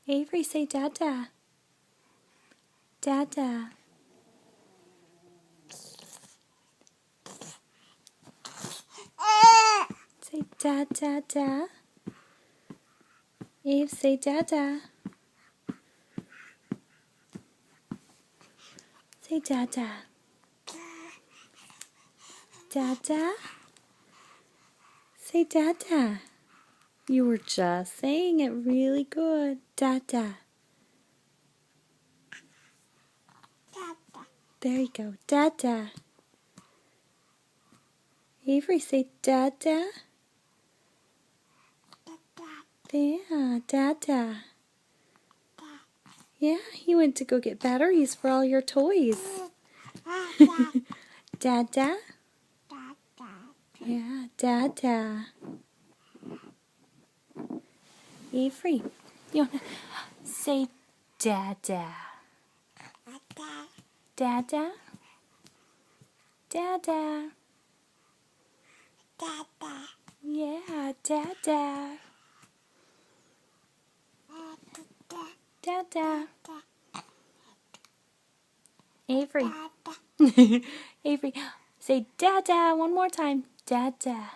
Avery, say Dada. Dada. Say Dada. Eve, say Dada. Say Dada. Dada. Say Dada. You were just saying it really good. Dada. There you go. Dada. Avery, say Dada. Yeah, Dada. Yeah, he went to go get batteries for all your toys. Dada. Yeah, Dada. Avery, you wanna say Dada? Dada? Dada. Yeah, Dada. Dada. Avery. Avery, say Dada one more time. Dada.